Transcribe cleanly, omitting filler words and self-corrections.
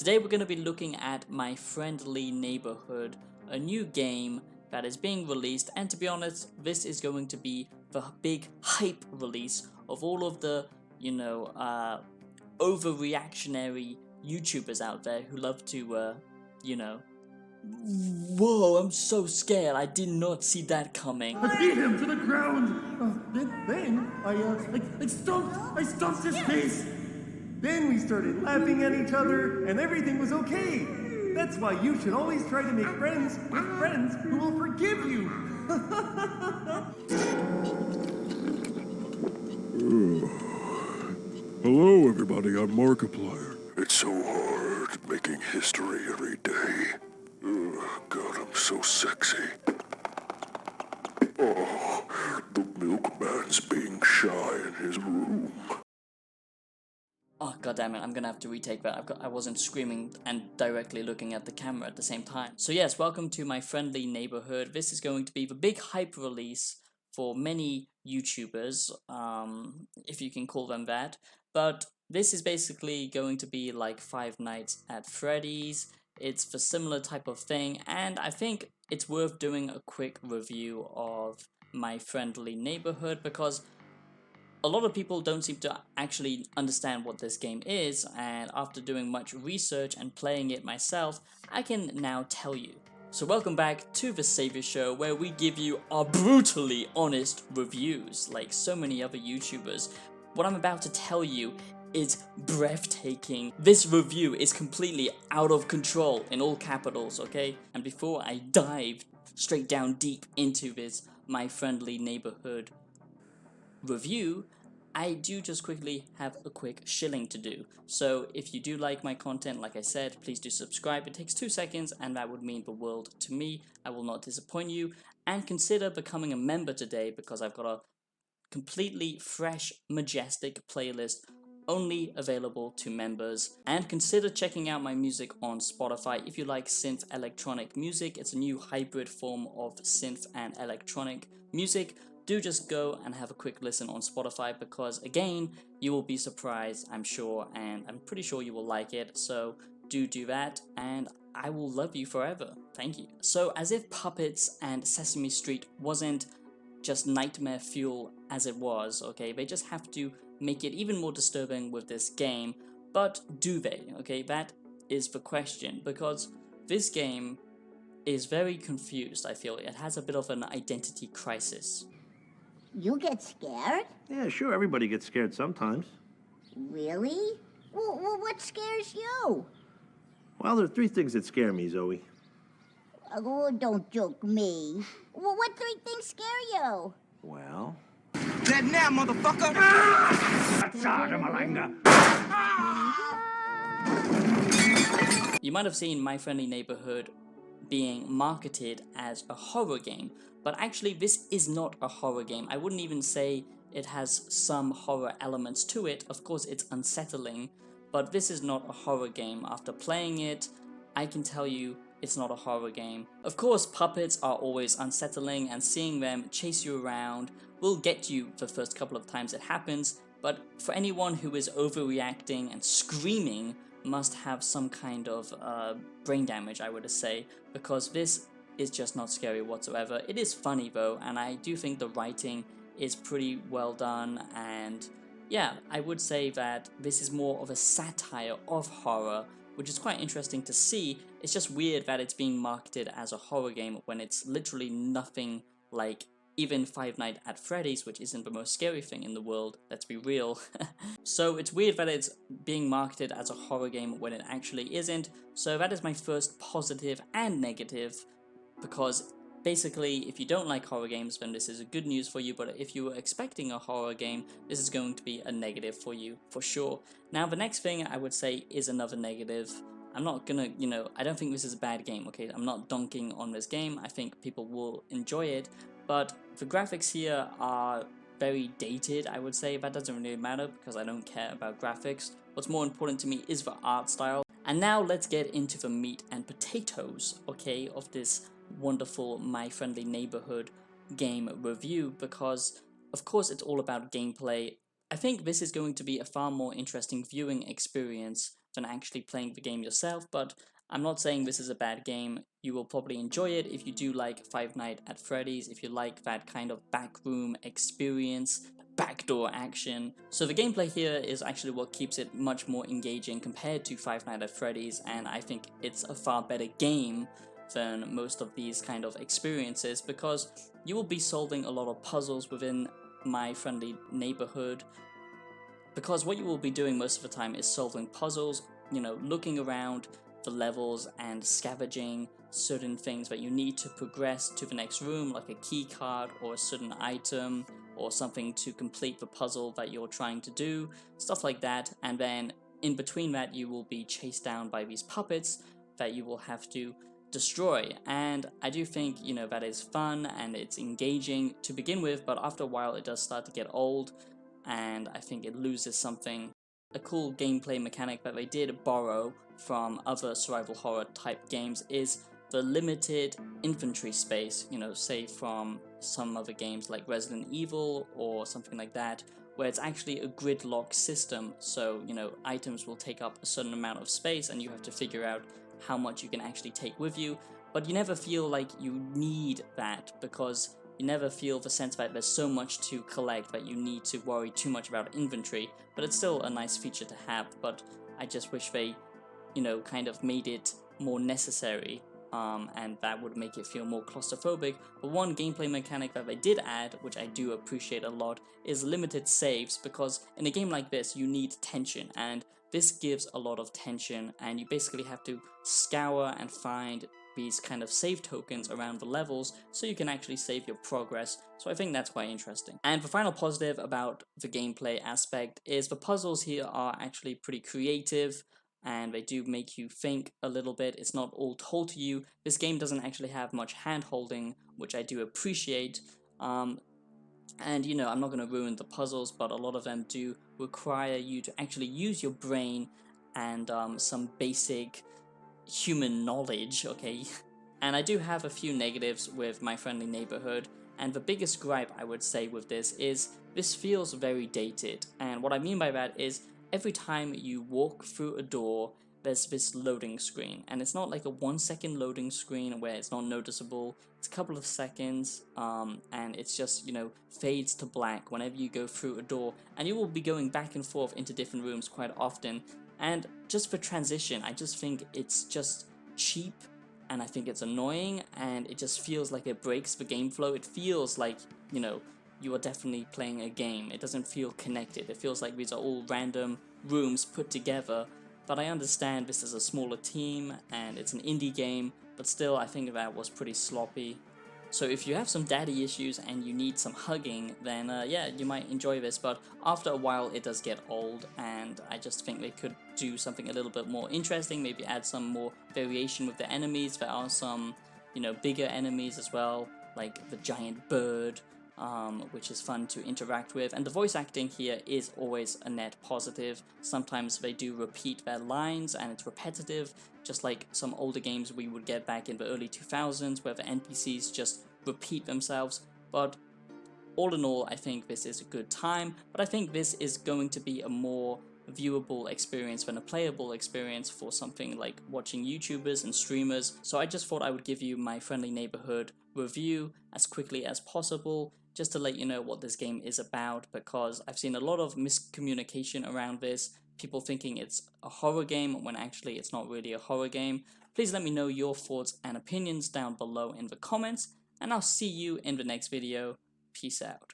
Today we're going to be looking at My Friendly Neighborhood, a new game that is being released, and to be honest, this is going to be the big hype release of all of the, overreactionary YouTubers out there who love to, whoa, I'm so scared, I did not see that coming. I beat him to the ground. Then I stomped his face. Then we started laughing at each other, and everything was okay. That's why you should always try to make friends with friends who will forgive you. Hello, everybody. I'm Markiplier. It's so hard making history every day. God, I'm so sexy. Oh, the milkman's being shy in his room. Oh god damn it, I'm gonna have to retake that. I wasn't screaming and directly looking at the camera at the same time. So yes, welcome to My Friendly Neighborhood. This is going to be the big hype release for many YouTubers, if you can call them that. But this is basically going to be like Five Nights at Freddy's. It's the similar type of thing, and I think it's worth doing a quick review of My Friendly Neighborhood because a lot of people don't seem to actually understand what this game is, and after doing much research and playing it myself, I can now tell you. So welcome back to the Savior Show, where we give you our brutally honest reviews, like so many other YouTubers. What I'm about to tell you is breathtaking. This review is completely out of control, in all capitals, okay? And before I dive straight down deep into this My Friendly Neighborhood review, I do just quickly have a quick shilling to do. So if you do like my content, like I said, please do subscribe. It takes 2 seconds and that would mean the world to me. I will not disappoint you. And consider becoming a member today because I've got a completely fresh, majestic playlist only available to members. And consider checking out my music on Spotify if you like synth electronic music. It's a new hybrid form of synth and electronic music. Do just go and have a quick listen on Spotify because, again, you will be surprised, I'm sure, and I'm pretty sure you will like it. So do that, and I will love you forever. Thank you. So as if Puppets and Sesame Street wasn't just nightmare fuel as it was, okay, they just have to make it even more disturbing with this game. But do they? Okay, that is the question, because this game is very confused, I feel. It has a bit of an identity crisis. You get scared? Yeah, sure, everybody gets scared sometimes. Really? Well, what scares you? Well, there are 3 things that scare me, Zoe. Oh, don't joke me. Well, what 3 things scare you? Well... Dead now, motherfucker! You might have seen My Friendly Neighborhood being marketed as a horror game, but actually this is not a horror game. I wouldn't even say it has some horror elements to it. Of course it's unsettling, but this is not a horror game. After playing it, I can tell you it's not a horror game. Of course puppets are always unsettling, and seeing them chase you around will get you the first couple of times it happens, but for anyone who is overreacting and screaming must have some kind of brain damage, I would say, because this is just not scary whatsoever. It is funny though, and I do think the writing is pretty well done, and yeah, I would say that this is more of a satire of horror, which is quite interesting to see. It's just weird that it's being marketed as a horror game when it's literally nothing like even Five Nights at Freddy's, which isn't the most scary thing in the world, let's be real. So it's weird that it's being marketed as a horror game when it actually isn't. So that is my first positive and negative, because basically if you don't like horror games then this is a good news for you, but if you were expecting a horror game, this is going to be a negative for you for sure. Now the next thing I would say is another negative. I'm not gonna, I don't think this is a bad game, okay? I'm not dunking on this game. I think people will enjoy it, but the graphics here are very dated, I would say. That doesn't really matter because I don't care about graphics. What's more important to me is the art style. And now let's get into the meat and potatoes, okay, of this wonderful My Friendly Neighborhood game review, because of course it's all about gameplay. I think this is going to be a far more interesting viewing experience than actually playing the game yourself, but I'm not saying this is a bad game. You will probably enjoy it if you do like Five Nights at Freddy's, if you like that kind of backroom experience, backdoor action. So the gameplay here is actually what keeps it much more engaging compared to Five Nights at Freddy's, and I think it's a far better game than most of these kind of experiences, because you will be solving a lot of puzzles within My Friendly Neighborhood, because what you will be doing most of the time is solving puzzles, you know, looking around the levels and scavenging certain things that you need to progress to the next room, like a key card or a certain item or something to complete the puzzle that you're trying to do, stuff like that. And then in between that, you will be chased down by these puppets that you will have to destroy. And I do think, you know, that is fun and it's engaging to begin with, but after a while it does start to get old, and I think it loses something. A cool gameplay mechanic that they did borrow from other survival horror type games is the limited inventory space, you know, say from some other games like Resident Evil or something like that, where it's actually a gridlock system. So, you know, items will take up a certain amount of space and you have to figure out how much you can actually take with you, but you never feel like you need that, because you never feel the sense that there's so much to collect that you need to worry too much about inventory. But it's still a nice feature to have, but I just wish they, you know, kind of made it more necessary, and that would make it feel more claustrophobic. But one gameplay mechanic that they did add, which I do appreciate a lot, is limited saves, because in a game like this you need tension, and this gives a lot of tension, and you basically have to scour and find these kind of save tokens around the levels so you can actually save your progress. So I think that's quite interesting. And the final positive about the gameplay aspect is the puzzles here are actually pretty creative, and they do make you think a little bit. It's not all told to you. This game doesn't actually have much hand holding, which I do appreciate. And you know, I'm not going to ruin the puzzles, but a lot of them do require you to actually use your brain and some basic human knowledge, okay? And I do have a few negatives with My Friendly Neighborhood, and the biggest gripe I would say with this feels very dated. And what I mean by that is every time you walk through a door, there's this loading screen, and it's not like a 1 second loading screen where it's not noticeable. It's a couple of seconds, and it's just, you know, fades to black whenever you go through a door, and you will be going back and forth into different rooms quite often. And just for transition, I just think it's just cheap, and I think it's annoying, and it just feels like it breaks the game flow. It feels like, you know, you are definitely playing a game. It doesn't feel connected. It feels like these are all random rooms put together. But I understand this is a smaller team and it's an indie game, but still I think that was pretty sloppy. So if you have some daddy issues and you need some hugging, then yeah, you might enjoy this, but after a while it does get old, and I just think they could do something a little bit more interesting, maybe add some more variation with the enemies. There are some, you know, bigger enemies as well, like the giant bird, which is fun to interact with, and the voice acting here is always a net positive. Sometimes they do repeat their lines and it's repetitive, just like some older games we would get back in the early 2000s where the NPCs just repeat themselves. But all in all, I think this is a good time, but I think this is going to be a more viewable experience than a playable experience for something like watching YouTubers and streamers. So I just thought I would give you My Friendly Neighborhood review as quickly as possible, just to let you know what this game is about, because I've seen a lot of miscommunication around this, people thinking it's a horror game when actually it's not really a horror game. Please let me know your thoughts and opinions down below in the comments, and I'll see you in the next video. Peace out.